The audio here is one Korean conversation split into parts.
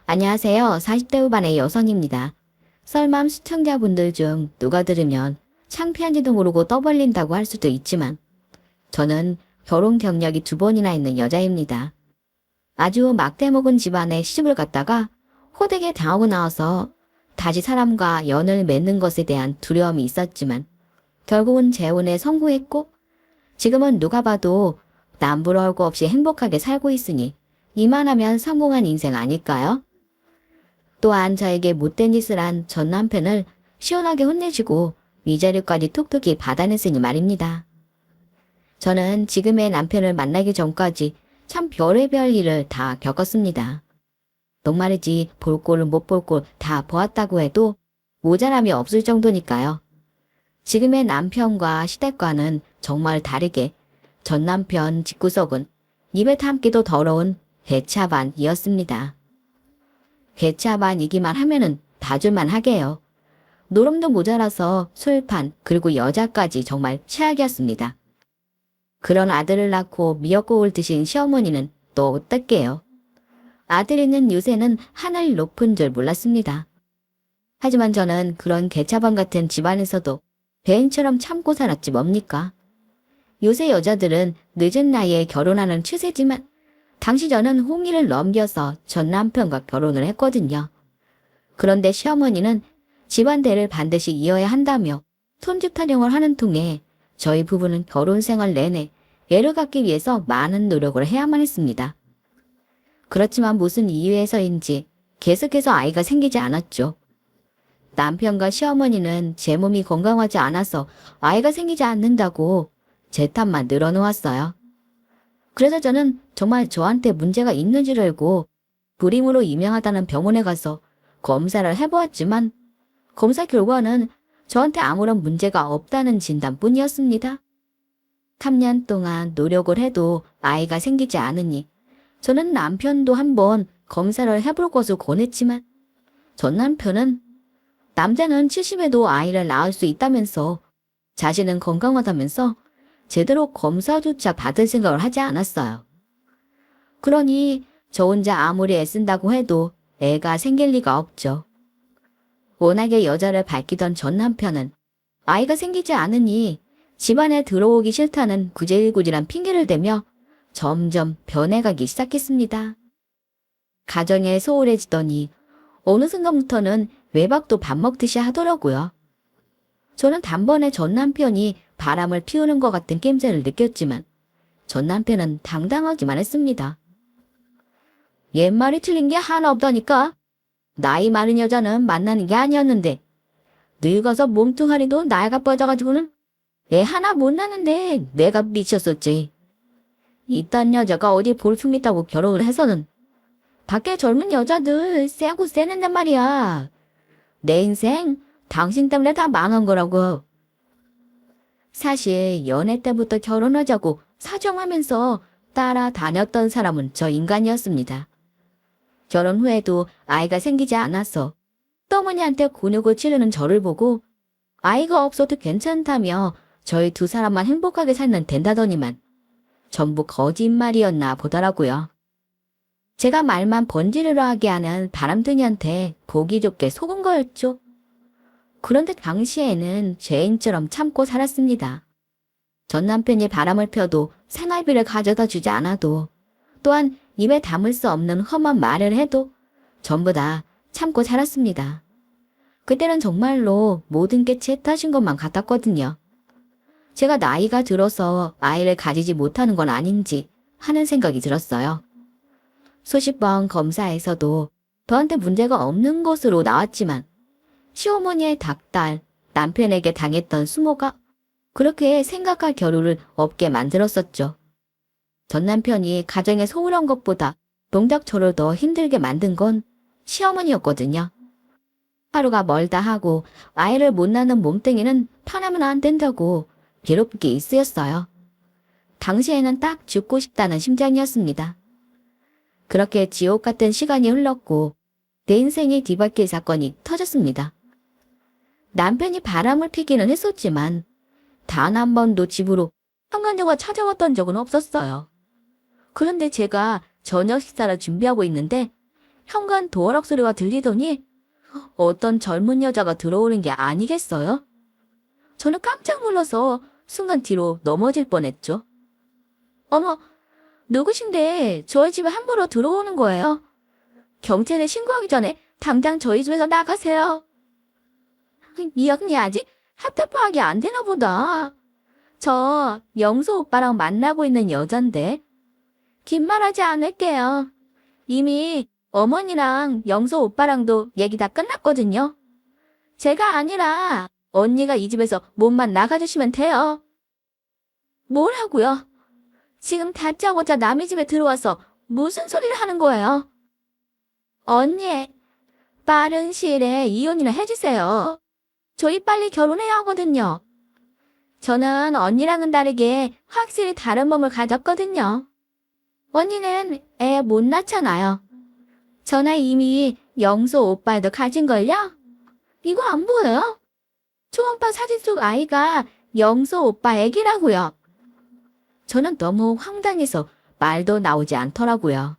안녕하세요. 40대 후반의 여성입니다. 썰맘 시청자분들 중 누가 들으면 창피한지도 모르고 떠벌린다고 할 수도 있지만 저는 결혼 경력이 2번이나 있는 여자입니다. 아주 막대먹은 집안에 시집을 갔다가 호되게 당하고 나와서 다시 사람과 연을 맺는 것에 대한 두려움이 있었지만 결국은 재혼에 성공했고 지금은 누가 봐도 남부러울 거 없이 행복하게 살고 있으니 이만하면 성공한 인생 아닐까요? 또한 저에게 못된 짓을 한 전 남편을 시원하게 혼내주고 위자료까지 톡톡히 받아냈으니 말입니다. 저는 지금의 남편을 만나기 전까지 참 별의별 일을 다 겪었습니다. 목마르지 볼 꼴을 못 볼 꼴 다 보았다고 해도 모자람이 없을 정도니까요. 지금의 남편과 시댁과는 정말 다르게 전 남편 집구석은 입에 담기도 더러운 개차반이었습니다. 개차반이기만 하면은 봐줄만 하게요. 노름도 모자라서 술판 그리고 여자까지 정말 최악이었습니다. 그런 아들을 낳고 미역국을 드신 시어머니는 또 어떡해요. 아들 있는 요새는 하늘 높은 줄 몰랐습니다. 하지만 저는 그런 개차반 같은 집안에서도 배인처럼 참고 살았지 뭡니까. 요새 여자들은 늦은 나이에 결혼하는 추세지만 당시 저는 홍리를 넘겨서 전 남편과 결혼을 했거든요. 그런데 시어머니는 집안대를 반드시 이어야 한다며 손집 타령을 하는 통에 저희 부부는 결혼 생활 내내 애를 갖기 위해서 많은 노력을 해야만 했습니다. 그렇지만 무슨 이유에서인지 계속해서 아이가 생기지 않았죠. 남편과 시어머니는 제 몸이 건강하지 않아서 아이가 생기지 않는다고 제 탓만 늘어놓았어요. 그래서 저는 정말 저한테 문제가 있는 줄 알고 불임으로 유명하다는 병원에 가서 검사를 해보았지만 검사 결과는 저한테 아무런 문제가 없다는 진단뿐이었습니다. 3년 동안 노력을 해도 아이가 생기지 않으니 저는 남편도 한번 검사를 해볼 것을 권했지만 전 남편은 남자는 70에도 아이를 낳을 수 있다면서 자신은 건강하다면서 제대로 검사조차 받을 생각을 하지 않았어요. 그러니 저 혼자 아무리 애쓴다고 해도 애가 생길 리가 없죠. 워낙에 여자를 밝히던 전 남편은 아이가 생기지 않으니 집안에 들어오기 싫다는 구질구질한 핑계를 대며 점점 변해가기 시작했습니다. 가정에 소홀해지더니 어느 순간부터는 외박도 밥 먹듯이 하더라고요. 저는 단번에 전 남편이 바람을 피우는 것 같은 낌새를 느꼈지만 전 남편은 당당하기만 했습니다. 옛말이 틀린 게 하나 없다니까. 나이 많은 여자는 만나는 게 아니었는데 늙어서 몸뚱아리도 낡아 빠져가지고는 애 하나 못 낳는데 내가 미쳤었지. 이딴 여자가 어디 볼품 있다고 결혼을 해서는 밖에 젊은 여자들 쎄고 쎄낸단 말이야. 내 인생 당신 때문에 다 망한 거라고. 사실 연애 때부터 결혼하자고 사정하면서 따라다녔던 사람은 저 인간이었습니다. 결혼 후에도 아이가 생기지 않아서 떠머니한테 곤욕을 치르는 저를 보고 아이가 없어도 괜찮다며 저희 두 사람만 행복하게 살면 된다더니만 전부 거짓말이었나 보더라고요. 제가 말만 번지르르 하게 하는 바람둥이한테 보기 좋게 속은 거였죠. 그런데 당시에는 죄인처럼 참고 살았습니다. 전 남편이 바람을 펴도 생활비를 가져다 주지 않아도 또한 입에 담을 수 없는 험한 말을 해도 전부 다 참고 살았습니다. 그때는 정말로 모든 게 제 탓인 것만 같았거든요. 제가 나이가 들어서 아이를 가지지 못하는 건 아닌지 하는 생각이 들었어요. 수십 번 검사에서도 저한테 문제가 없는 것으로 나왔지만 시어머니의 닭딸, 남편에게 당했던 수모가 그렇게 생각할 겨를을 없게 만들었었죠. 전 남편이 가정에 소홀한 것보다 동작 저를 더 힘들게 만든 건 시어머니였거든요. 하루가 멀다 하고 아이를 못 낳는 몸뚱이는 편하면 안 된다고 괴롭게 일쑤였어요. 당시에는 딱 죽고 싶다는 심정이었습니다. 그렇게 지옥 같은 시간이 흘렀고 내 인생이 뒤바뀔 사건이 터졌습니다. 남편이 바람을 피기는 했었지만 단 한 번도 집으로 현관녀가 찾아왔던 적은 없었어요. 그런데 제가 저녁 식사를 준비하고 있는데 현관 도어락 소리가 들리더니 어떤 젊은 여자가 들어오는 게 아니겠어요? 저는 깜짝 놀라서 순간 뒤로 넘어질 뻔했죠. 어머, 누구신데 저희 집에 함부로 들어오는 거예요? 경찰에 신고하기 전에 당장 저희 집에서 나가세요. 미역이 아직 하트 파악이 안 되나 보다. 저 영수 오빠랑 만나고 있는 여잔데. 긴 말하지 않을게요. 이미 어머니랑 영수 오빠랑도 얘기 다 끝났거든요. 제가 아니라 언니가 이 집에서 몸만 나가주시면 돼요. 뭐라고요? 지금 다짜고짜 남의 집에 들어와서 무슨 소리를 하는 거예요? 언니, 빠른 시일에 이혼이나 해주세요. 저희 빨리 결혼해야 하거든요. 저는 언니랑은 다르게 확실히 다른 몸을 가졌거든요. 언니는 애 못 낳잖아요. 저나 이미 영수 오빠도 가진걸요? 이거 안 보여요? 초음파 사진 속 아이가 영수 오빠 애기라고요. 저는 너무 황당해서 말도 나오지 않더라고요.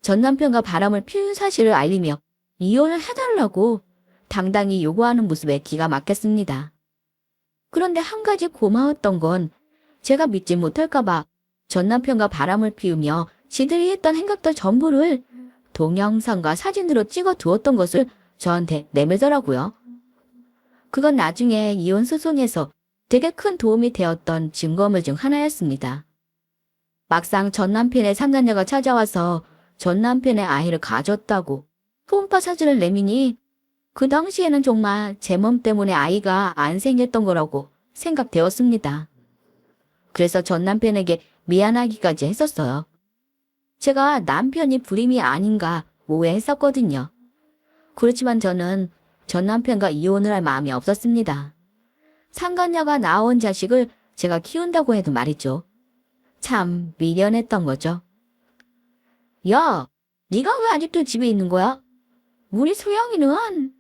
전 남편과 바람을 피운 사실을 알리며 이혼을 해달라고 당당히 요구하는 모습에 기가 막혔습니다. 그런데 한 가지 고마웠던 건 제가 믿지 못할까봐 전 남편과 바람을 피우며 지들이 했던 행각들 전부를 동영상과 사진으로 찍어 두었던 것을 저한테 내밀더라고요. 그건 나중에 이혼 소송에서 되게 큰 도움이 되었던 증거물 중 하나였습니다. 막상 전 남편의 상간녀가 찾아와서 전 남편의 아이를 가졌다고 초음파 사진을 내미니 그 당시에는 정말 제 몸 때문에 아이가 안 생겼던 거라고 생각되었습니다. 그래서 전 남편에게 미안하기까지 했었어요. 제가 남편이 불임이 아닌가 오해했었거든요. 그렇지만 저는 전 남편과 이혼을 할 마음이 없었습니다. 상간녀가 낳아온 자식을 제가 키운다고 해도 말이죠. 참 미련했던 거죠. 야, 네가 왜 아직도 집에 있는 거야? 우리 소영이는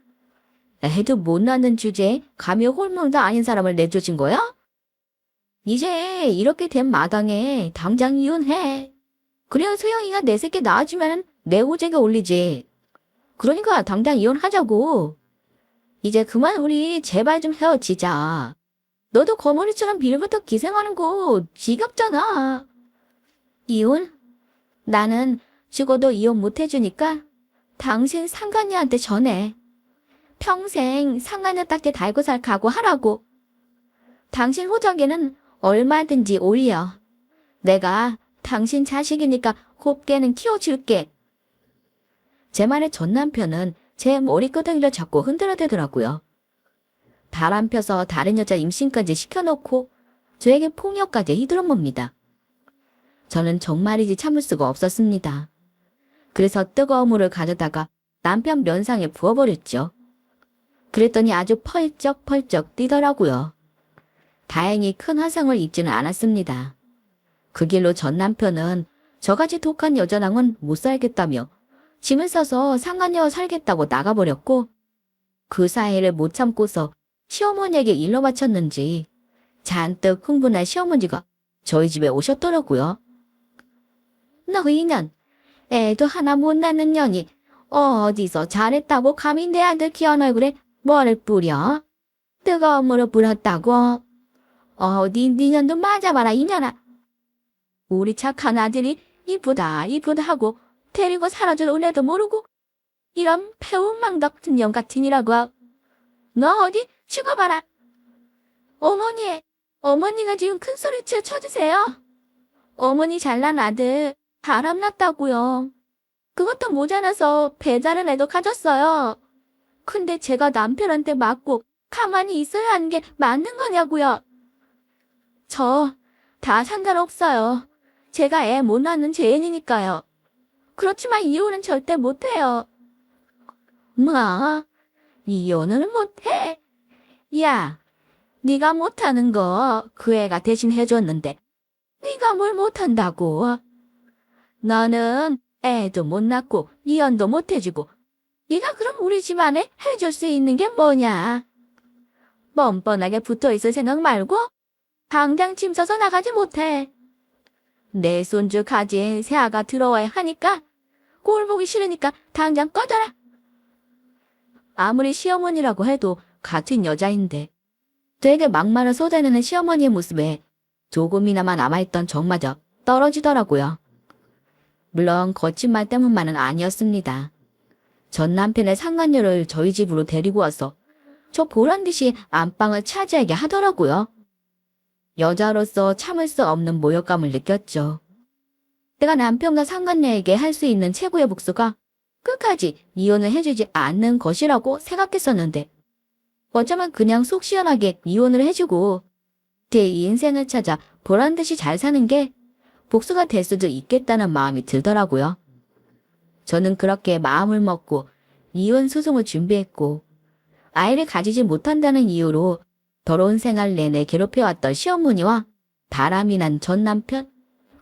애도 못 낳는 주제에 감히 홀몸도 아닌 사람을 내쫓은 거야? 이제 이렇게 된 마당에 당장 이혼해. 그래야 소영이가 내 새끼 낳아주면 내 호재가 올리지. 그러니까 당장 이혼하자고. 이제 그만 우리 제발 좀 헤어지자. 너도 거머리처럼 빌부터 기생하는 거 지겹잖아. 이혼? 나는 죽어도 이혼 못 해주니까 당신 상간녀한테 전해. 평생 상간녀 딱지 달고 살 각오하라고. 당신 호적에는 얼마든지 올려. 내가 당신 자식이니까 곱게는 키워줄게. 제 말에 전 남편은 제 머리끄덩이를 잡고 흔들어대더라고요. 바람 펴서 다른 여자 임신까지 시켜놓고 저에게 폭력까지 휘두른겁니다. 저는 정말이지 참을 수가 없었습니다. 그래서 뜨거운 물을 가져다가 남편 면상에 부어버렸죠. 그랬더니 아주 펄쩍펄쩍 뛰더라고요. 다행히 큰 화상을 입지는 않았습니다. 그 길로 전 남편은 저같이 독한 여자랑은 못 살겠다며 짐을 싸서 상간녀와 살겠다고 나가버렸고 그 사이를 못 참고서 시어머니에게 일러 바쳤는지 잔뜩 흥분한 시어머니가 저희 집에 오셨더라고요. 너 이년, 애도 하나 못 낳는 년이 어디서 잘했다고 감히 내 아들 귀한 얼굴에 뭐를 뿌려? 뜨거운 물을 뿌렸다고? 네 년도 맞아봐라 이년아. 우리 착한 아들이 이쁘다 이쁘다 하고 데리고 사라질 은혜도 모르고 이런 배은망덕 년 같은 이라고. 너 어디 죽어봐라. 어머니가 지금 큰 소리쳐 쳐주세요. 어머니 잘난 아들 바람났다고요. 그것도 모자라서 배자른 애도 가졌어요. 근데 제가 남편한테 맞고 가만히 있어야 하는 게 맞는 거냐고요. 저 다 상관없어요. 제가 애 못 낳는 죄인이니까요. 그렇지만 이혼은 절대 못해요. 뭐? 이혼을 못해? 야, 네가 못하는 거 그 애가 대신 해줬는데 네가 뭘 못한다고? 너는 애도 못 낳고 이혼도 못 해주고 네가 그럼 우리 집안에 해줄 수 있는 게 뭐냐? 뻔뻔하게 붙어있을 생각 말고 당장 짐 싸서 나가지 못해. 내 손주 가지에 새아가 들어와야 하니까 꼴 보기 싫으니까 당장 꺼져라. 아무리 시어머니라고 해도 같은 여자인데 되게 막말을 쏟아내는 시어머니의 모습에 조금이나마 남아있던 정마저 떨어지더라고요. 물론 거친 말 때문만은 아니었습니다. 전 남편의 상간녀를 저희 집으로 데리고 와서 저 보란듯이 안방을 차지하게 하더라고요. 여자로서 참을 수 없는 모욕감을 느꼈죠. 내가 남편과 상간녀에게 할 수 있는 최고의 복수가 끝까지 이혼을 해주지 않는 것이라고 생각했었는데 어쩌면 그냥 속 시원하게 이혼을 해주고 제 인생을 찾아 보란듯이 잘 사는 게 복수가 될 수도 있겠다는 마음이 들더라고요. 저는 그렇게 마음을 먹고 이혼 소송을 준비했고 아이를 가지지 못한다는 이유로 더러운 생활 내내 괴롭혀왔던 시어머니와 바람이 난 전 남편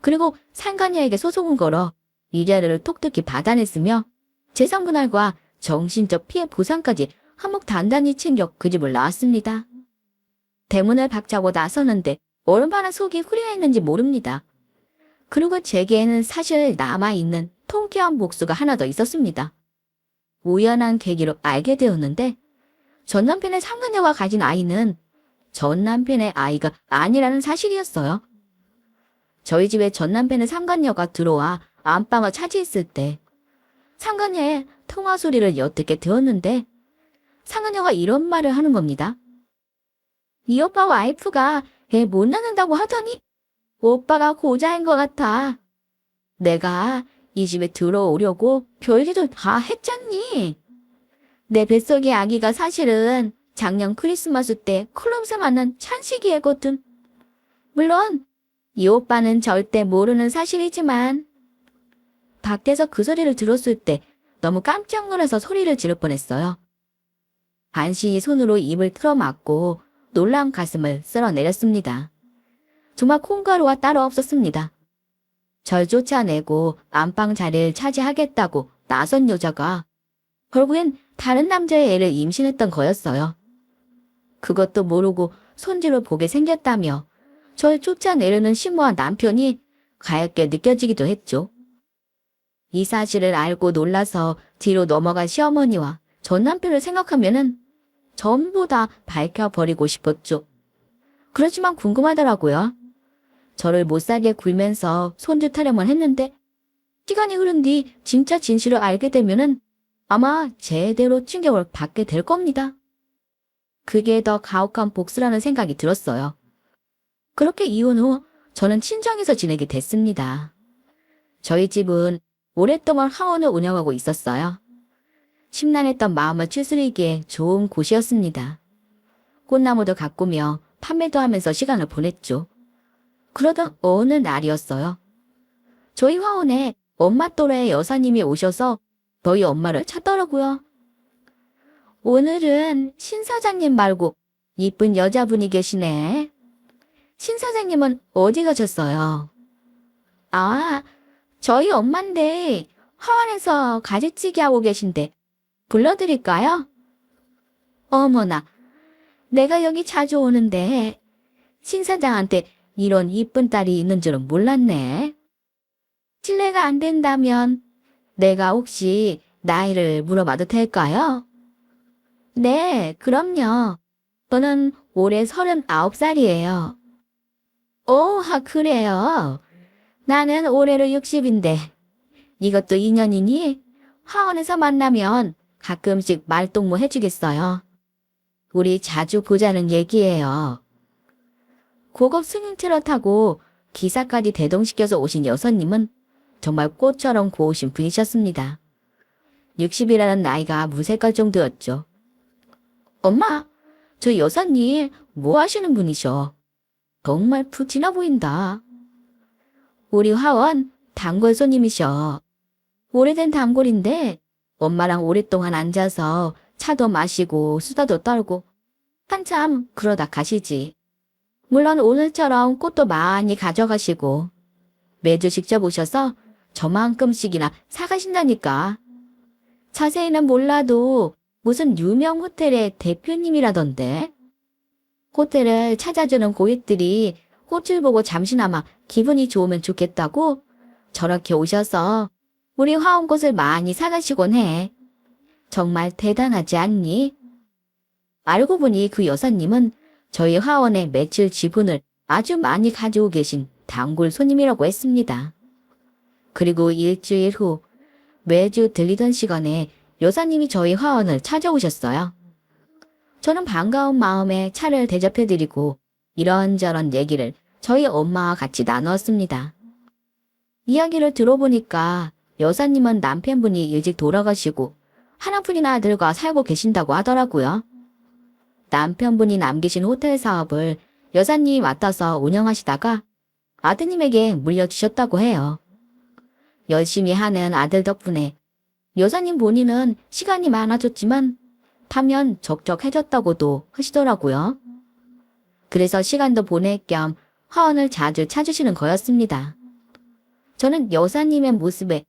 그리고 상간녀에게 소송을 걸어 위자료를 톡톡히 받아냈으며 재산분할과 정신적 피해 보상까지 한몫 단단히 챙겨 그 집을 나왔습니다. 대문을 박차고 나서는데 얼마나 속이 후련했는지 모릅니다. 그리고 제게는 사실 남아있는 통쾌한 복수가 하나 더 있었습니다. 우연한 계기로 알게 되었는데 전 남편의 상간녀가 가진 아이는 전 남편의 아이가 아니라는 사실이었어요. 저희 집에 전 남편의 상간녀가 들어와 안방을 차지했을 때 상간녀의 통화 소리를 엿듣게 되었는데 상간녀가 이런 말을 하는 겁니다. 이 오빠 와이프가 애 못 낳는다고 하더니 오빠가 고자인 것 같아. 내가 이 집에 들어오려고 별짓을 다 했잖니. 내 뱃속의 아기가 사실은 작년 크리스마스 때 클럽에서 만난 찬식이애거든. 물론 이 오빠는 절대 모르는 사실이지만 밖에서 그 소리를 들었을 때 너무 깜짝 놀라서 소리를 지를 뻔했어요. 간신히 손으로 입을 틀어막고 놀라운 가슴을 쓸어내렸습니다. 정말 콩가루와 따로 없었습니다. 절 쫓아내고 안방 자리를 차지하겠다고 나선 여자가 결국엔 다른 남자의 애를 임신했던 거였어요. 그것도 모르고 손주를 보게 생겼다며 절 쫓아내려는 심모한 남편이 가엾게 느껴지기도 했죠. 이 사실을 알고 놀라서 뒤로 넘어간 시어머니와 전 남편을 생각하면은 전부 다 밝혀버리고 싶었죠. 그렇지만 궁금하더라고요. 저를 못살게 굴면서 손주 타령만 했는데 시간이 흐른 뒤 진짜 진실을 알게 되면은 아마 제대로 충격을 받게 될 겁니다. 그게 더 가혹한 복수라는 생각이 들었어요. 그렇게 이혼 후 저는 친정에서 지내게 됐습니다. 저희 집은 오랫동안 하원을 운영하고 있었어요. 심란했던 마음을 추스리기에 좋은 곳이었습니다. 꽃나무도 가꾸며 판매도 하면서 시간을 보냈죠. 그러던 어느 날이었어요. 저희 화원에 엄마 또래의 여사님이 오셔서 저희 엄마를 찾더라고요. 오늘은 신 사장님 말고 이쁜 여자분이 계시네. 신 사장님은 어디 가셨어요? 아, 저희 엄마인데 화원에서 가지치기 하고 계신데 불러드릴까요? 어머나, 내가 여기 자주 오는데 신 사장한테 이런 이쁜 딸이 있는 줄은 몰랐네. 실례가 안 된다면 내가 혹시 나이를 물어봐도 될까요? 네, 그럼요. 저는 올해 39살이에요. 오, 그래요. 나는 올해로 60인데 이것도 인연이니 화원에서 만나면 가끔씩 말동무 해주겠어요. 우리 자주 보자는 얘기예요. 고급 승용차를 타고 기사까지 대동시켜서 오신 여사님은 정말 꽃처럼 고우신 분이셨습니다. 60이라는 나이가 무색할 정도였죠. 엄마, 저 여사님 뭐 하시는 분이셔? 정말 푹 지나 보인다. 우리 화원 단골 손님이셔. 오래된 단골인데 엄마랑 오랫동안 앉아서 차도 마시고 수다도 떨고 한참 그러다 가시지. 물론 오늘처럼 꽃도 많이 가져가시고 매주 직접 오셔서 저만큼씩이나 사가신다니까. 자세히는 몰라도 무슨 유명 호텔의 대표님이라던데. 호텔을 찾아주는 고객들이 꽃을 보고 잠시나마 기분이 좋으면 좋겠다고 저렇게 오셔서 우리 화원꽃을 많이 사가시곤 해. 정말 대단하지 않니? 알고 보니 그 여사님은 저희 화원의 매출 지분을 아주 많이 가지고 계신 단골 손님이라고 했습니다. 그리고 일주일 후 매주 들리던 시간에 여사님이 저희 화원을 찾아오셨어요. 저는 반가운 마음에 차를 대접해드리고 이런저런 얘기를 저희 엄마와 같이 나누었습니다. 이야기를 들어보니까 여사님은 남편분이 일찍 돌아가시고 하나뿐인 아들과 살고 계신다고 하더라고요. 남편분이 남기신 호텔 사업을 여사님이 맡아서 운영하시다가 아드님에게 물려주셨다고 해요. 열심히 하는 아들 덕분에 여사님 본인은 시간이 많아졌지만 반면 적적해졌다고도 하시더라고요. 그래서 시간도 보낼 겸 화원을 자주 찾으시는 거였습니다. 저는 여사님의 모습에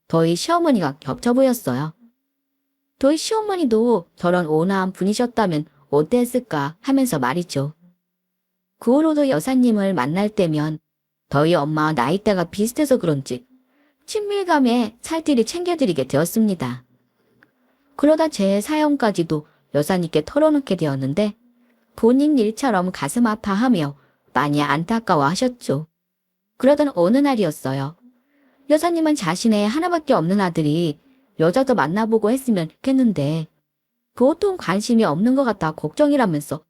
저희 시어머니가 겹쳐 보였어요. 저희 시어머니도 저런 온화한 분이셨다면 어땠을까 하면서 말이죠. 그 후로도 여사님을 만날 때면 저희 엄마와 나이대가 비슷해서 그런지 친밀감에 살뜰히 챙겨드리게 되었습니다. 그러다 제 사연까지도 여사님께 털어놓게 되었는데 본인 일처럼 가슴 아파하며 많이 안타까워하셨죠. 그러던 어느 날이었어요. 여사님은 자신의 하나밖에 없는 아들이 여자도 만나보고 했으면 좋겠는데 보통 관심이 없는 것 같아 걱정이라면서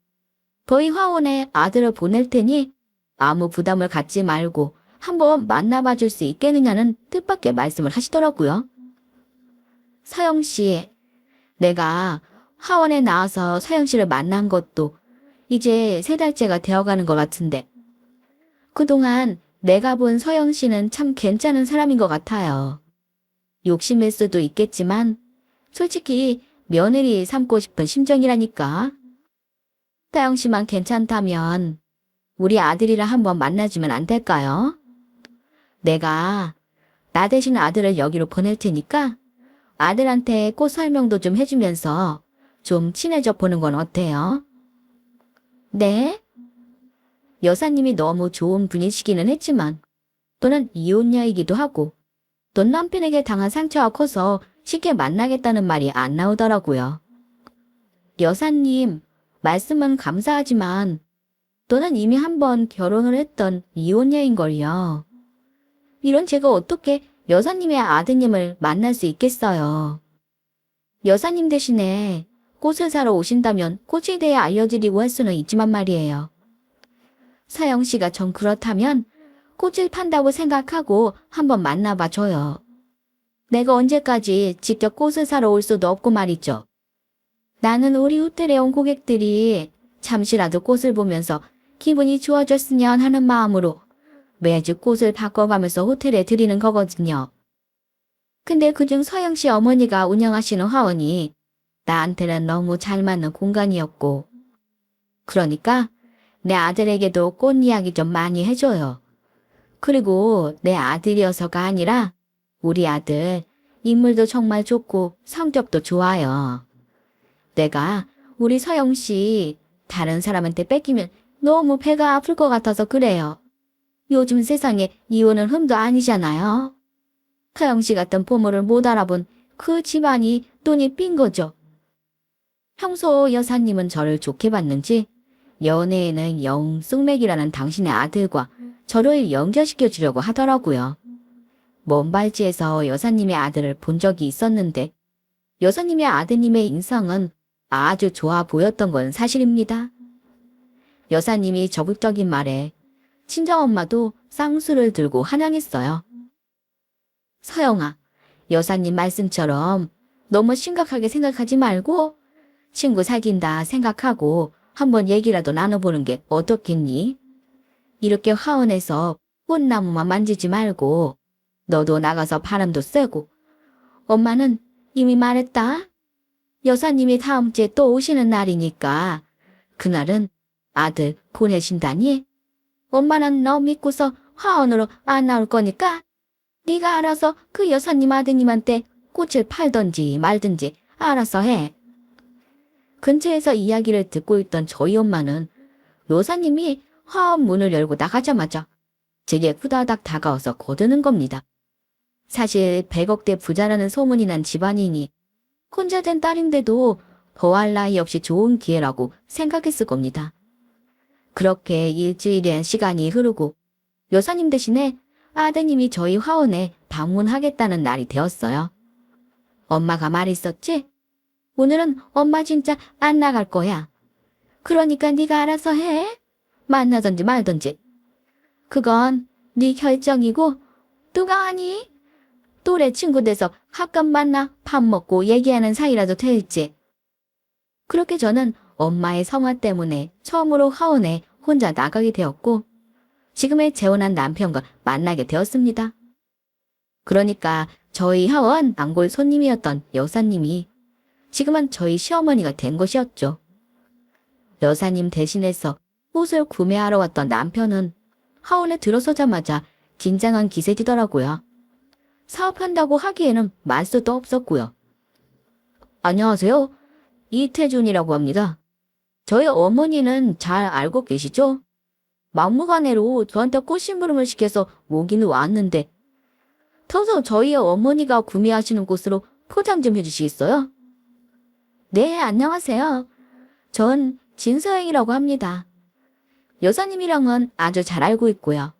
저희 화원에 아들을 보낼 테니 아무 부담을 갖지 말고 한번 만나봐 줄 수 있겠느냐는 뜻밖의 말씀을 하시더라고요. 서영 씨, 내가 하원에 나와서 서영 씨를 만난 것도 이제 3달째가 되어가는 것 같은데 그동안 내가 본 서영 씨는 참 괜찮은 사람인 것 같아요. 욕심일 수도 있겠지만 솔직히 며느리 삼고 싶은 심정이라니까. 서영 씨만 괜찮다면 우리 아들이랑 한번 만나주면 안 될까요? 내가 나 대신 아들을 여기로 보낼 테니까 아들한테 꽃 설명도 좀 해주면서 좀 친해져 보는 건 어때요? 네? 여사님이 너무 좋은 분이시기는 했지만 또는 이혼녀이기도 하고 또 남편에게 당한 상처가 커서 쉽게 만나겠다는 말이 안 나오더라고요. 여사님, 말씀은 감사하지만 또는 이미 한번 결혼을 했던 이혼녀인걸요. 이런 제가 어떻게 여사님의 아드님을 만날 수 있겠어요. 여사님 대신에 꽃을 사러 오신다면 꽃에 대해 알려드리고 할 수는 있지만 말이에요. 서영 씨가 전 그렇다면 꽃을 판다고 생각하고 한번 만나봐 줘요. 내가 언제까지 직접 꽃을 사러 올 수도 없고 말이죠. 나는 우리 호텔에 온 고객들이 잠시라도 꽃을 보면서 기분이 좋아졌으면 하는 마음으로 매주 꽃을 바꿔가면서 호텔에 드리는 거거든요. 근데 그중 서영 씨 어머니가 운영하시는 화원이 나한테는 너무 잘 맞는 공간이었고 그러니까 내 아들에게도 꽃 이야기 좀 많이 해줘요. 그리고 내 아들이어서가 아니라 우리 아들 인물도 정말 좋고 성격도 좋아요. 내가 우리 서영 씨 다른 사람한테 뺏기면 너무 배가 아플 것 같아서 그래요. 요즘 세상에 이혼은 흠도 아니잖아요. 서영 씨 같은 부모를 못 알아본 그 집안이 돈이 빈 거죠. 평소 여사님은 저를 좋게 봤는지 연애에는 영 쑥맥이라는 당신의 아들과 저를 연결시켜 주려고 하더라고요. 먼 발지에서 여사님의 아들을 본 적이 있었는데 여사님의 아드님의 인상은 아주 좋아 보였던 건 사실입니다. 여사님이 적극적인 말에 친정엄마도 쌍수를 들고 환영했어요. 서영아, 여사님 말씀처럼 너무 심각하게 생각하지 말고 친구 사귄다 생각하고 한번 얘기라도 나눠보는 게 어떻겠니? 이렇게 화원해서 꽃나무만 만지지 말고 너도 나가서 바람도 쐬고 엄마는 이미 말했다. 여사님이 다음 주에 또 오시는 날이니까 그날은 아들 보내신다니? 엄마는 너 믿고서 화원으로 안 나올 거니까 네가 알아서 그 여사님 아드님한테 꽃을 팔던지 말든지 알아서 해. 근처에서 이야기를 듣고 있던 저희 엄마는 여사님이 화원 문을 열고 나가자마자 제게 후다닥 다가와서 거드는 겁니다. 사실 100억대 부자라는 소문이 난 집안이니 혼자 된 딸인데도 더할 나위 없이 좋은 기회라고 생각했을 겁니다. 그렇게 일주일이란 시간이 흐르고 여사님 대신에 아드님이 저희 화원에 방문하겠다는 날이 되었어요. 엄마가 말했었지? 오늘은 엄마 진짜 안 나갈 거야. 그러니까 네가 알아서 해. 만나든지 말든지. 그건 네 결정이고 누가 하니? 또래 친구 돼서 가끔 만나 밥 먹고 얘기하는 사이라도 될지. 그렇게 저는 엄마의 성화 때문에 처음으로 화원에 혼자 나가게 되었고 지금의 재혼한 남편과 만나게 되었습니다. 그러니까 저희 하원 단골 손님이었던 여사님이 지금은 저희 시어머니가 된 것이었죠. 여사님 대신해서 옷을 구매하러 왔던 남편은 하원에 들어서자마자 긴장한 기색이더라고요. 사업한다고 하기에는 말수도 없었고요. 안녕하세요. 이태준이라고 합니다. 저희 어머니는 잘 알고 계시죠? 막무가내로 저한테 꽃심부름을 시켜서 오기는 왔는데 터서 저희 어머니가 구매하시는 곳으로 포장 좀 해주시겠어요? 네, 안녕하세요. 전 진서영이라고 합니다. 여사님이랑은 아주 잘 알고 있고요.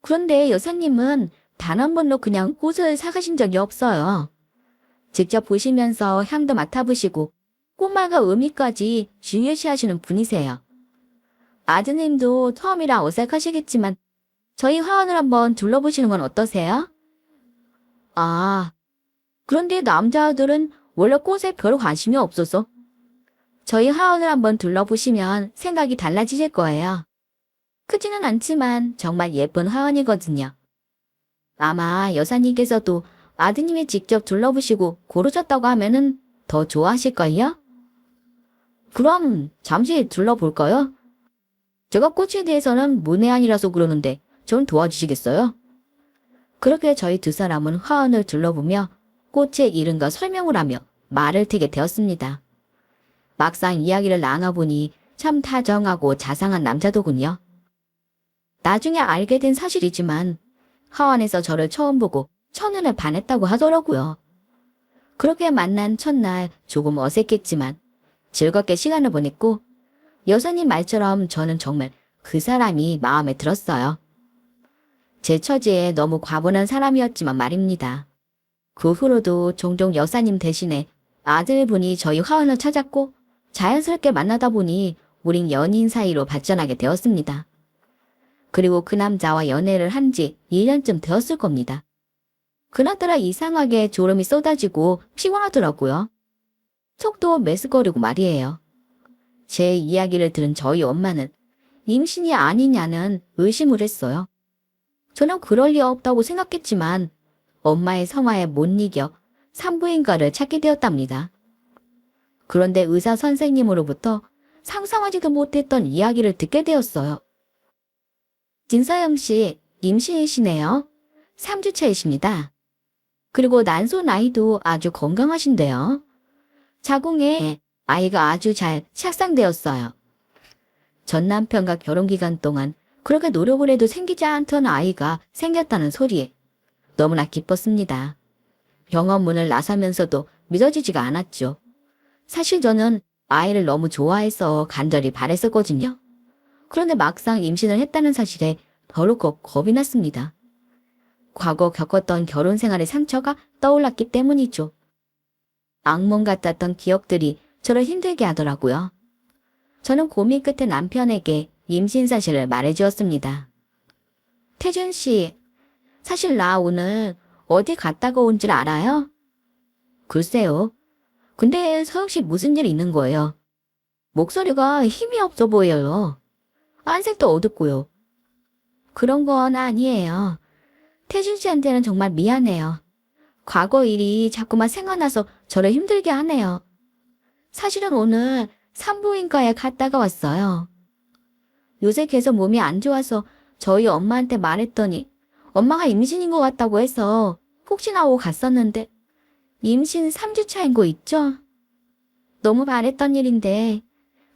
그런데 여사님은 단 한 번도 그냥 꽃을 사가신 적이 없어요. 직접 보시면서 향도 맡아보시고 꽃말과 의미까지 중요시하시는 분이세요. 아드님도 처음이라 어색하시겠지만 저희 화원을 한번 둘러보시는 건 어떠세요? 아, 그런데 남자들은 원래 꽃에 별 관심이 없어서 저희 화원을 한번 둘러보시면 생각이 달라지실 거예요. 크지는 않지만 정말 예쁜 화원이거든요. 아마 여사님께서도 아드님이 직접 둘러보시고 고르셨다고 하면은 더 좋아하실걸요? 그럼 잠시 둘러볼까요? 제가 꽃에 대해서는 문외한이라서 그러는데 좀 도와주시겠어요? 그렇게 저희 두 사람은 화원을 둘러보며 꽃의 이름과 설명을 하며 말을 트게 되었습니다. 막상 이야기를 나눠보니 참 다정하고 자상한 남자더군요. 나중에 알게 된 사실이지만 하원에서 저를 처음 보고 첫눈에 반했다고 하더라고요. 그렇게 만난 첫날 조금 어색했지만 즐겁게 시간을 보냈고 여사님 말처럼 저는 정말 그 사람이 마음에 들었어요. 제 처지에 너무 과분한 사람이었지만 말입니다. 그 후로도 종종 여사님 대신에 아들분이 저희 화원을 찾았고 자연스럽게 만나다 보니 우린 연인 사이로 발전하게 되었습니다. 그리고 그 남자와 연애를 한 지 1년쯤 되었을 겁니다. 그나따라 이상하게 졸음이 쏟아지고 피곤하더라고요. 속도 메스꺼리고 말이에요. 제 이야기를 들은 저희 엄마는 임신이 아니냐는 의심을 했어요. 저는 그럴 리 없다고 생각했지만 엄마의 성화에 못 이겨 산부인과를 찾게 되었답니다. 그런데 의사 선생님으로부터 상상하지도 못했던 이야기를 듣게 되었어요. 진서영 씨, 임신이시네요. 3주차이십니다. 그리고 난소 나이도 아주 건강하신데요. 자궁에 아이가 아주 잘 착상되었어요. 전 남편과 결혼 기간 동안 그렇게 노력을 해도 생기지 않던 아이가 생겼다는 소리에 너무나 기뻤습니다. 병원 문을 나서면서도 믿어지지가 않았죠. 사실 저는 아이를 너무 좋아해서 간절히 바랬었거든요. 그런데 막상 임신을 했다는 사실에 덜컥 겁이 났습니다. 과거 겪었던 결혼 생활의 상처가 떠올랐기 때문이죠. 악몽 같았던 기억들이 저를 힘들게 하더라고요. 저는 고민 끝에 남편에게 임신 사실을 말해주었습니다. 태준 씨, 사실 나 오늘 어디 갔다가 온 줄 알아요? 글쎄요. 근데 서영 씨 무슨 일 있는 거예요? 목소리가 힘이 없어 보여요. 안색도 어둡고요. 그런 건 아니에요. 태준 씨한테는 정말 미안해요. 과거 일이 자꾸만 생각나서 저를 힘들게 하네요. 사실은 오늘 산부인과에 갔다가 왔어요. 요새 계속 몸이 안 좋아서 저희 엄마한테 말했더니 엄마가 임신인 것 같다고 해서 혹시나 하고 갔었는데 임신 3주차인 거 있죠? 너무 바랬던 일인데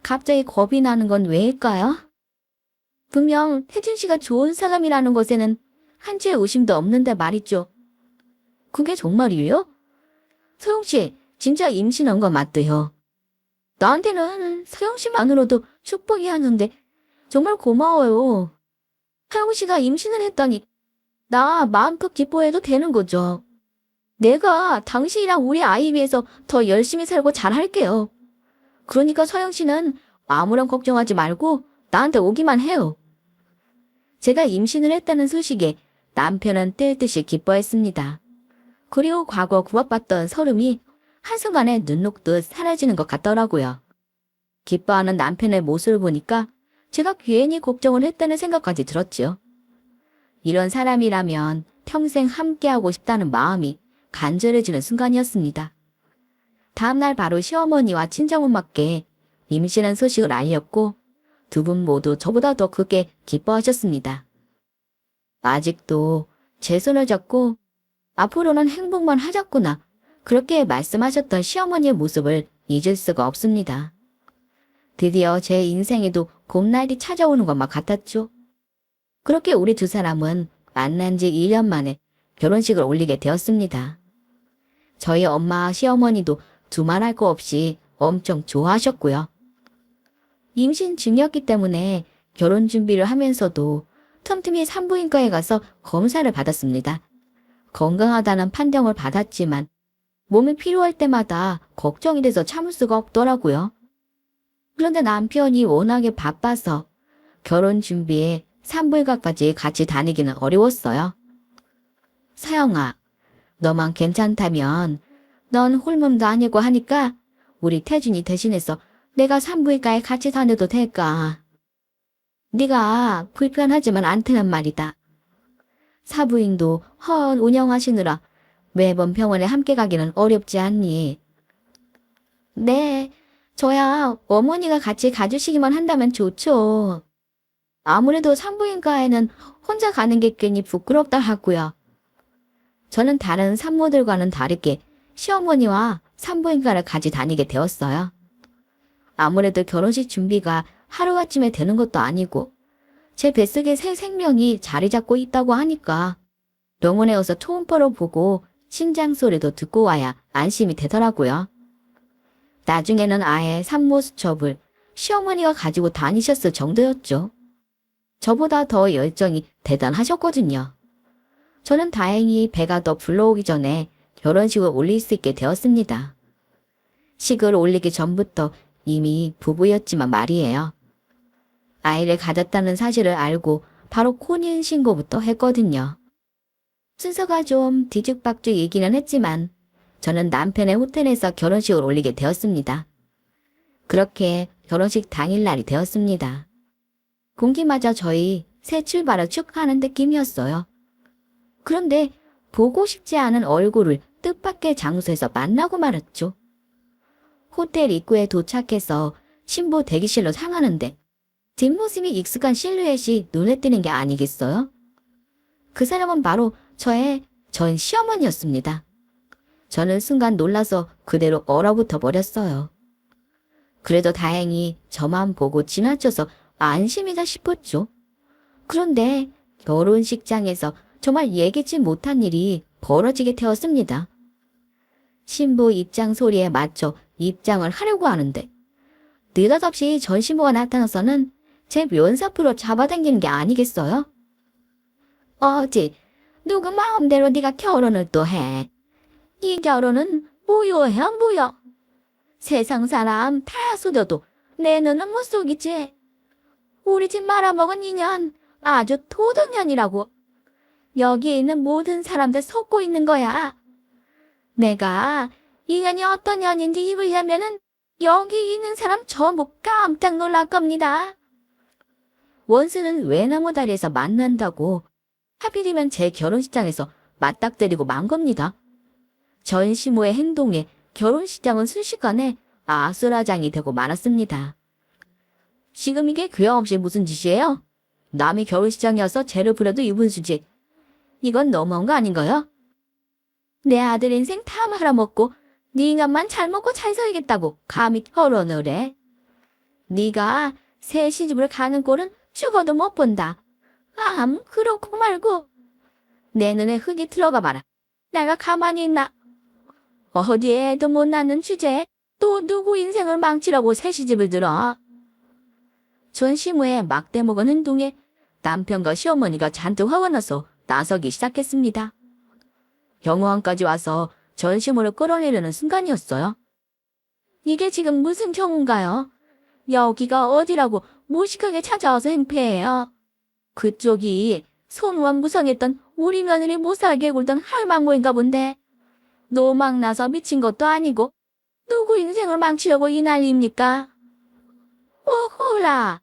갑자기 겁이 나는 건 왜일까요? 분명 태준 씨가 좋은 사람이라는 것에는 한치의 의심도 없는데 말이죠. 그게 정말이에요? 서영씨, 진짜 임신한 거 맞대요. 나한테는 서영씨만으로도 축복이 하는데 정말 고마워요. 서영씨가 임신을 했다니 나 마음껏 기뻐해도 되는 거죠. 내가 당신이랑 우리 아이 위해서 더 열심히 살고 잘할게요. 그러니까 서영씨는 아무런 걱정하지 말고 나한테 오기만 해요. 제가 임신을 했다는 소식에 남편은 뜰 듯이 기뻐했습니다. 그리고 과거 구박받던 서름이 한순간에 눈 녹듯 사라지는 것 같더라고요. 기뻐하는 남편의 모습을 보니까 제가 괜히 걱정을 했다는 생각까지 들었지요. 이런 사람이라면 평생 함께하고 싶다는 마음이 간절해지는 순간이었습니다. 다음날 바로 시어머니와 친정엄마께 임신한 소식을 알렸고 두 분 모두 저보다 더 크게 기뻐하셨습니다. 아직도 제 손을 잡고 앞으로는 행복만 하자꾸나 그렇게 말씀하셨던 시어머니의 모습을 잊을 수가 없습니다. 드디어 제 인생에도 봄날이 찾아오는 것만 같았죠. 그렇게 우리 두 사람은 만난 지 1년 만에 결혼식을 올리게 되었습니다. 저희 엄마 시어머니도 두말할 거 없이 엄청 좋아하셨고요. 임신 중이었기 때문에 결혼 준비를 하면서도 틈틈이 산부인과에 가서 검사를 받았습니다. 건강하다는 판정을 받았지만 몸이 필요할 때마다 걱정이 돼서 참을 수가 없더라고요. 그런데 남편이 워낙에 바빠서 결혼 준비에 산부인과까지 같이 다니기는 어려웠어요. 서영아, 너만 괜찮다면 넌 홀몸도 아니고 하니까 우리 태준이 대신해서 내가 산부인과에 같이 다녀도 될까? 네가 불편하지만 않다는 말이다. 사부인도 헌 운영하시느라 매번 병원에 함께 가기는 어렵지 않니? 네, 저야 어머니가 같이 가주시기만 한다면 좋죠. 아무래도 산부인과에는 혼자 가는 게 괜히 부끄럽다 하고요. 저는 다른 산모들과는 다르게 시어머니와 산부인과를 같이 다니게 되었어요. 아무래도 결혼식 준비가 하루아침에 되는 것도 아니고 제 뱃속에 새 생명이 자리 잡고 있다고 하니까 병원에 와서 초음파로 보고 심장 소리도 듣고 와야 안심이 되더라고요. 나중에는 아예 산모 수첩을 시어머니가 가지고 다니셨을 정도였죠. 저보다 더 열정이 대단하셨거든요. 저는 다행히 배가 더 불러오기 전에 결혼식을 올릴 수 있게 되었습니다. 식을 올리기 전부터 이미 부부였지만 말이에요. 아이를 가졌다는 사실을 알고 바로 혼인 신고부터 했거든요. 순서가 좀 뒤죽박죽이기는 했지만 저는 남편의 호텔에서 결혼식을 올리게 되었습니다. 그렇게 결혼식 당일날이 되었습니다. 공기마저 저희 새 출발을 축하하는 느낌이었어요. 그런데 보고 싶지 않은 얼굴을 뜻밖의 장소에서 만나고 말았죠. 호텔 입구에 도착해서 신부 대기실로 향하는데 뒷모습이 익숙한 실루엣이 눈에 띄는 게 아니겠어요? 그 사람은 바로 저의 전 시어머니였습니다. 저는 순간 놀라서 그대로 얼어붙어 버렸어요. 그래도 다행히 저만 보고 지나쳐서 안심이다 싶었죠. 그런데 결혼식장에서 정말 예기치 못한 일이 벌어지게 되었습니다. 신부 입장 소리에 맞춰 입장을 하려고 하는데 느닷없이 전 신부가 나타나서는 제 면사표로 잡아당기는 게 아니겠어요? 어찌 누구 마음대로 네가 결혼을 또 해. 이 결혼은 무효야 무효. 세상 사람 다 속여도 내 눈은 못 속이지. 우리 집 말아먹은 인연 아주 도둑년이라고. 여기 있는 모든 사람들 속고 있는 거야. 내가 이 년이 어떤 년인지 입으려면은 여기 있는 사람 전부 깜짝 놀랄 겁니다. 원수는 외나무 다리에서 만난다고 하필이면 제 결혼식장에서 맞닥뜨리고 만 겁니다. 전 시모의 행동에 결혼식장은 순식간에 아수라장이 되고 말았습니다. 지금 이게 교양 없이 무슨 짓이에요? 남의 결혼식장이어서 죄를 부려도 이분수지. 이건 너무한 거 아닌가요? 내 아들 인생 다 말아먹고 네 인간만 잘 먹고 잘 살겠다고 감히 결혼을 해. 네가 새 시집을 가는 꼴은 죽어도 못 본다. 그렇고 말고 내 눈에 흙이 들어가 봐라. 내가 가만히 있나? 어디에도 못 낳는 주제에 또 누구 인생을 망치려고 새 시집을 들어? 전시무의 막대 먹은 행동에 남편과 시어머니가 잔뜩 화가 나서 나서기 시작했습니다. 경호원까지 와서 전시무를 끌어내려는 순간이었어요. 이게 지금 무슨 경우인가요? 여기가 어디라고 무식하게 찾아와서 행패해요. 그쪽이 손원무성했던 우리 며느리 못 살게 굴던 할망구인가 본데 노망 나서 미친 것도 아니고 누구 인생을 망치려고 이 난리입니까? 오호라,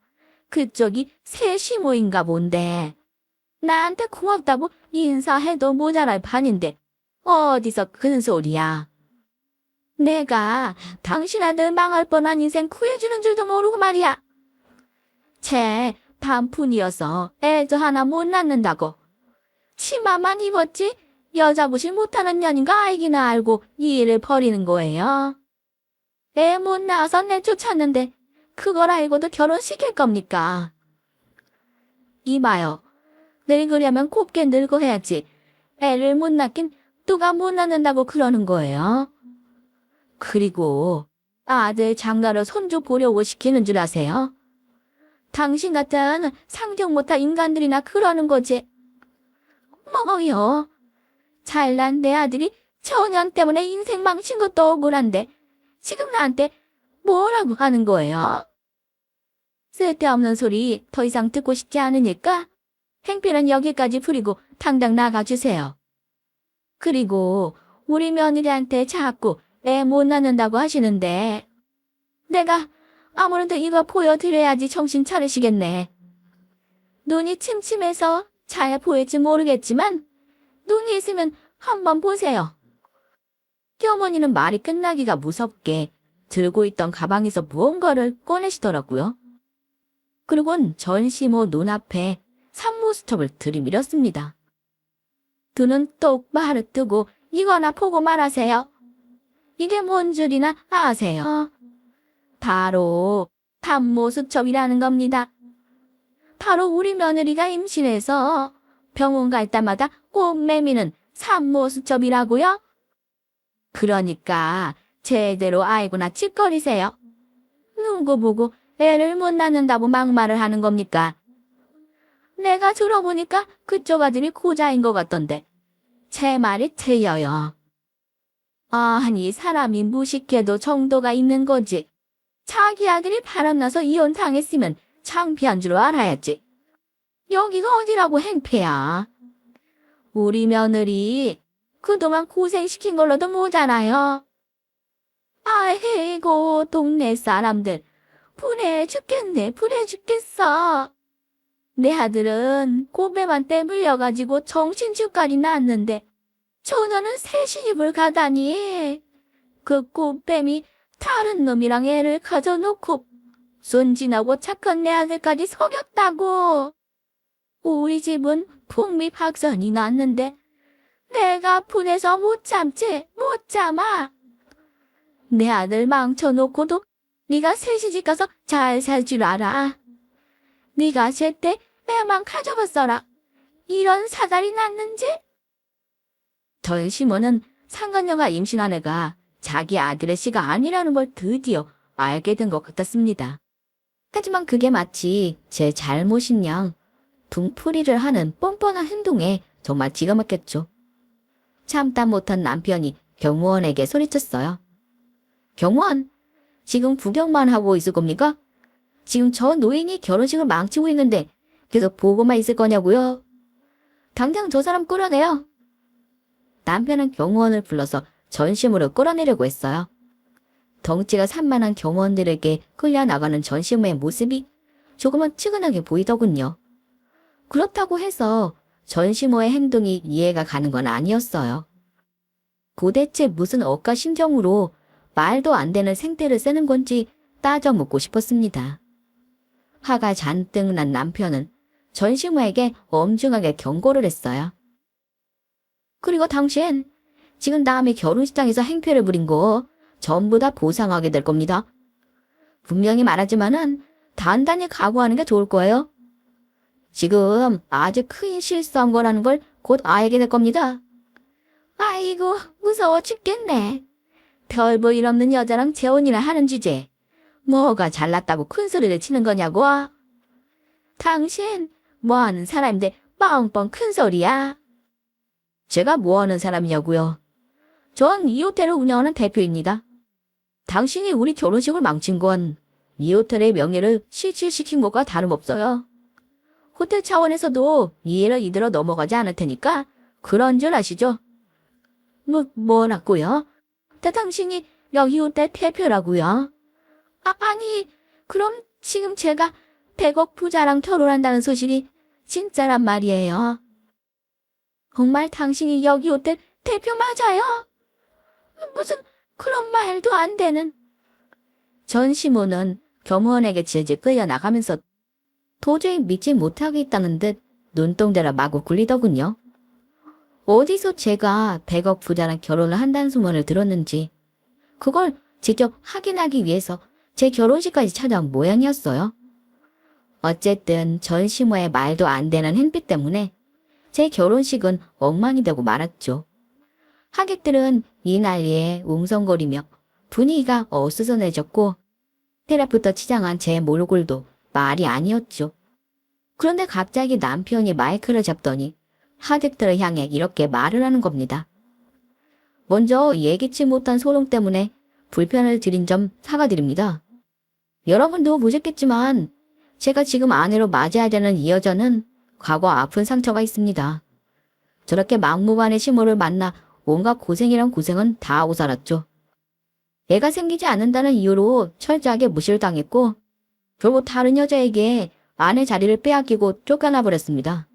그쪽이 새 시모인가 본데 나한테 고맙다고 인사해도 모자랄 판인데 어디서 큰 소리야. 내가 당신 아들 망할 뻔한 인생 구해주는 줄도 모르고 말이야. 쟤 반푼이어서 애도 하나 못 낳는다고. 치마만 입었지 여자부실 못하는 년인가 알기나 알고 이 일을 벌이는 거예요. 애 못 낳아서 내쫓았는데 그걸 알고도 결혼시킬 겁니까? 이봐요. 늙으려면 곱게 늙어야지. 애를 못 낳긴 누가 못 낳는다고 그러는 거예요. 그리고 아들 장가로 손주 보려고 시키는 줄 아세요? 당신 같은 상경 못할 인간들이나 그러는 거지. 뭐요? 잘난 내 아들이 저년 때문에 인생 망친 것도 억울한데 지금 나한테 뭐라고 하는 거예요? 쓸데없는 소리 더 이상 듣고 싶지 않으니까 행패는 여기까지 부리고 당장 나가주세요. 그리고 우리 며느리한테 자꾸 애 못 낳는다고 하시는데 내가 아무래도 이거 보여드려야지 정신 차리시겠네. 눈이 침침해서 잘 보일지 모르겠지만 눈이 있으면 한번 보세요. 시어머니는 말이 끝나기가 무섭게 들고 있던 가방에서 무언가를 꺼내시더라고요. 그리고는 전시모 눈앞에 산모수첩을 들이밀었습니다. 눈은 똑바로 뜨고 이거나 보고 말하세요. 이게 뭔 줄이나 아세요? 바로 산모수첩이라는 겁니다. 바로 우리 며느리가 임신해서 병원 갈 때마다 꼭 매미는 산모수첩이라고요? 그러니까 제대로 알고나 찌꺼리세요. 누구 보고 애를 못 낳는다고 막말을 하는 겁니까? 내가 들어보니까 그쪽 아들이 고자인 것 같던데 제 말이 틀려요. 아니 사람이 무식해도 정도가 있는 거지. 자기 아들이 바람나서 이혼당했으면 창피한 줄 알아야지. 여기가 어디라고 행패야. 우리 며느리 그동안 고생시킨 걸로도 모자라요. 아이고 동네 사람들 분해 죽겠네 분해 죽겠어. 내 아들은 고배만 때 물려가지고 정신줄까지 났는데 저녀는 새 시집을 가다니. 그 꽃뱀이 다른 놈이랑 애를 가져놓고 순진하고 착한 내 아들까지 속였다고. 우리 집은 풍미박산이 났는데 내가 분해서 못 참지 못 참아. 내 아들 망쳐놓고도 네가 새 시집 가서 잘 살 줄 알아. 네가 제때 애만 가져봤어라. 이런 사달이 났는지? 전시모는 상간녀가 임신한 애가 자기 아들의 씨가 아니라는 걸 드디어 알게 된 것 같았습니다. 하지만 그게 마치 제 잘못인 양 둥풀이를 하는 뻔뻔한 행동에 정말 기가 막혔죠. 참다 못한 남편이 경무원에게 소리쳤어요. 경무원, 지금 구경만 하고 있을 겁니까? 지금 저 노인이 결혼식을 망치고 있는데 계속 보고만 있을 거냐고요? 당장 저 사람 끌어내요. 남편은 경호원을 불러서 전시무를 끌어내려고 했어요. 덩치가 산만한 경호원들에게 끌려나가는 전시무의 모습이 조금은 측은하게 보이더군요. 그렇다고 해서 전시무의 행동이 이해가 가는 건 아니었어요. 도대체 무슨 억까 심정으로 말도 안 되는 생떼를 쓰는 건지 따져 묻고 싶었습니다. 화가 잔뜩 난 남편은 전시무에게 엄중하게 경고를 했어요. 그리고 당신 지금 남의 결혼식장에서 행패를 부린 거 전부 다 보상하게 될 겁니다. 분명히 말하지만은 단단히 각오하는 게 좋을 거예요. 지금 아주 큰 실수한 거라는 걸 곧 알게 될 겁니다. 아이고, 무서워 죽겠네. 별 볼 일 없는 여자랑 재혼이나 하는 주제에 뭐가 잘났다고 큰 소리를 치는 거냐고. 당신 뭐하는 사람인데 뻥뻥 큰 소리야. 제가 뭐하는 사람이냐고요. 전 이 호텔을 운영하는 대표입니다. 당신이 우리 결혼식을 망친 건 이 호텔의 명예를 실추시킨 것과 다름없어요. 호텔 차원에서도 이 일을 이대로 넘어가지 않을 테니까 그런 줄 아시죠? 뭐라고요? 당신이 여기 호텔 대표라고요? 아니, 그럼 지금 제가 100억 부자랑 결혼한다는 소식이 진짜란 말이에요. 정말 당신이 여기 호텔 대표 맞아요? 무슨 그런 말도 안 되는. 전 시모는 겸원에게 질질 끌려나가면서 도저히 믿지 못하겠다는 듯 눈동자를 마구 굴리더군요. 어디서 제가 100억 부자랑 결혼을 한다는 소문을 들었는지 그걸 직접 확인하기 위해서 제 결혼식까지 찾아온 모양이었어요. 어쨌든 전 시모의 말도 안 되는 행빛 때문에 제 결혼식은 엉망이 되고 말았죠. 하객들은 이 난리에 웅성거리며 분위기가 어수선해졌고 테라부터 치장한 제 몰골도 말이 아니었죠. 그런데 갑자기 남편이 마이크를 잡더니 하객들을 향해 이렇게 말을 하는 겁니다. 먼저 예기치 못한 소동 때문에 불편을 드린 점 사과드립니다. 여러분도 보셨겠지만 제가 지금 아내로 맞이해야 되는 이 여자는 과거 아픈 상처가 있습니다. 저렇게 막무가내 시모를 만나 온갖 고생이란 고생은 다 하고 살았죠. 애가 생기지 않는다는 이유로 철저하게 무시를 당했고 결국 다른 여자에게 아내 자리를 빼앗기고 쫓겨나 버렸습니다.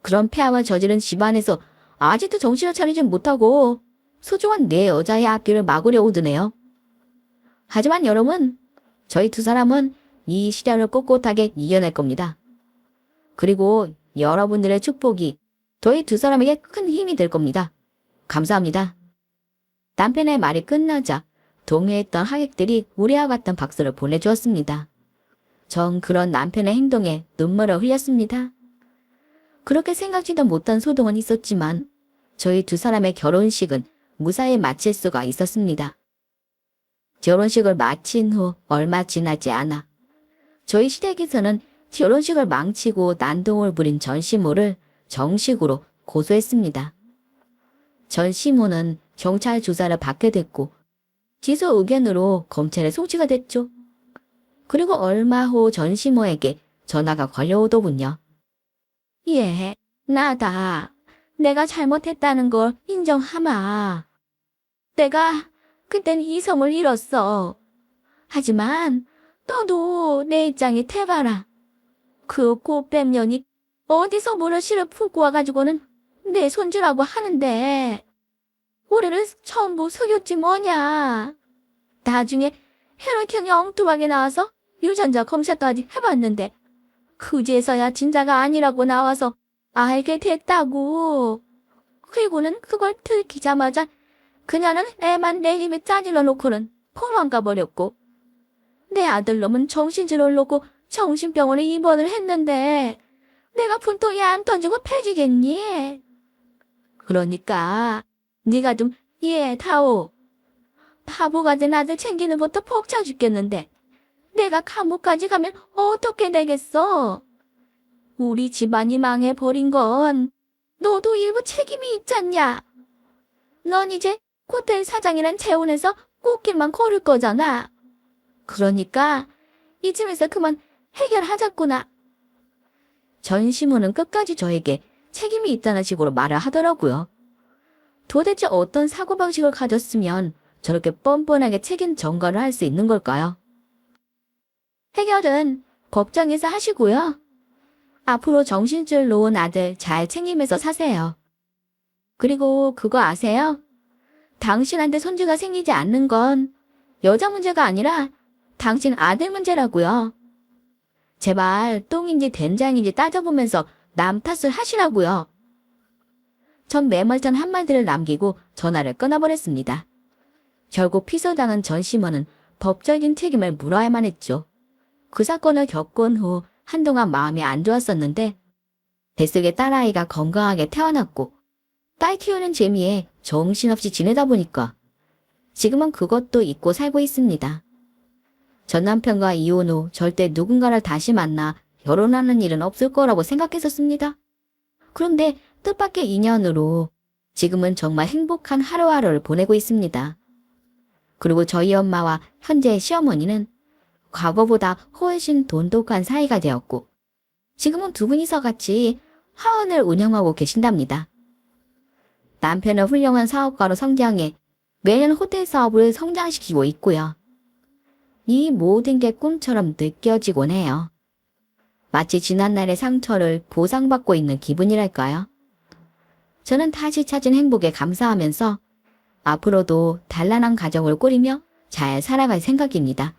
그런 폐암을 저지른 집안에서 아직도 정신을 차리지 못하고 소중한 내 여자의 앞길을 막으려고 드네요. 하지만 여러분, 저희 두 사람은 이 시련을 꼿꼿하게 이겨낼 겁니다. 그리고 여러분들의 축복이 저희 두 사람에게 큰 힘이 될 겁니다. 감사합니다. 남편의 말이 끝나자 동요했던 하객들이 우리와 같은 박수를 보내주었습니다. 전 그런 남편의 행동에 눈물을 흘렸습니다. 그렇게 생각지도 못한 소동은 있었지만 저희 두 사람의 결혼식은 무사히 마칠 수가 있었습니다. 결혼식을 마친 후 얼마 지나지 않아 저희 시댁에서는 결혼식을 망치고 난동을 부린 전 시모를 정식으로 고소했습니다. 전 시모는 경찰 조사를 받게 됐고 기소 의견으로 검찰에 송치가 됐죠. 그리고 얼마 후 전 시모에게 전화가 걸려오더군요. 예, 나다. 내가 잘못했다는 걸 인정하마. 내가 그땐 이성을 잃었어. 하지만 너도 내 입장에 태봐라. 그 꽃뱀년이 어디서 모래씨를 품고 와가지고는 내 손주라고 하는데 우리를 전부 속였지 뭐냐. 나중에 혈액형이 엉뚱하게 나와서 유전자 검사까지 해봤는데 그제서야 진짜가 아니라고 나와서 알게 됐다고. 그리고는 그걸 들키자마자 그녀는 애만 내 힘에 짜질러 놓고는 도망가 버렸고 내 아들놈은 정신줄을 놓고 정신병원에 입원을 했는데 내가 분통이 안 던지고 패지겠니? 그러니까 네가 좀 이해다오. 바보가 된 아들 챙기는 것도 벅차 죽겠는데 내가 감옥까지 가면 어떻게 되겠어? 우리 집안이 망해버린 건 너도 일부 책임이 있잖냐? 넌 이제 호텔 사장이란 재혼해서 꽃길만 걸을 거잖아. 그러니까 이쯤에서 그만 해결하자꾸나. 전 시모는 끝까지 저에게 책임이 있다는 식으로 말을 하더라고요. 도대체 어떤 사고방식을 가졌으면 저렇게 뻔뻔하게 책임 전가를 할 수 있는 걸까요? 해결은 법정에서 하시고요. 앞으로 정신줄 놓은 아들 잘 챙기면서 사세요. 그리고 그거 아세요? 당신한테 손주가 생기지 않는 건 여자 문제가 아니라 당신 아들 문제라고요. 제발 똥인지 된장인지 따져보면서 남 탓을 하시라고요. 전 매몰찬 한마디를 남기고 전화를 끊어버렸습니다. 결국 피소당한 전 시모는 법적인 책임을 물어야만 했죠. 그 사건을 겪은 후 한동안 마음이 안 좋았었는데 뱃속에 딸아이가 건강하게 태어났고 딸 키우는 재미에 정신없이 지내다 보니까 지금은 그것도 잊고 살고 있습니다. 전 남편과 이혼 후 절대 누군가를 다시 만나 결혼하는 일은 없을 거라고 생각했었습니다. 그런데 뜻밖의 인연으로 지금은 정말 행복한 하루하루를 보내고 있습니다. 그리고 저희 엄마와 현재 시어머니는 과거보다 훨씬 돈독한 사이가 되었고 지금은 두 분이서 같이 하원을 운영하고 계신답니다. 남편은 훌륭한 사업가로 성장해 매년 호텔 사업을 성장시키고 있고요. 이 모든 게 꿈처럼 느껴지곤 해요. 마치 지난날의 상처를 보상받고 있는 기분이랄까요? 저는 다시 찾은 행복에 감사하면서 앞으로도 단란한 가정을 꾸리며 잘 살아갈 생각입니다.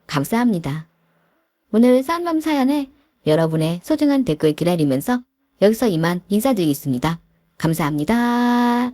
감사합니다. 오늘 싼맘 사연에 여러분의 소중한 댓글 기다리면서 여기서 이만 인사드리겠습니다. 감사합니다.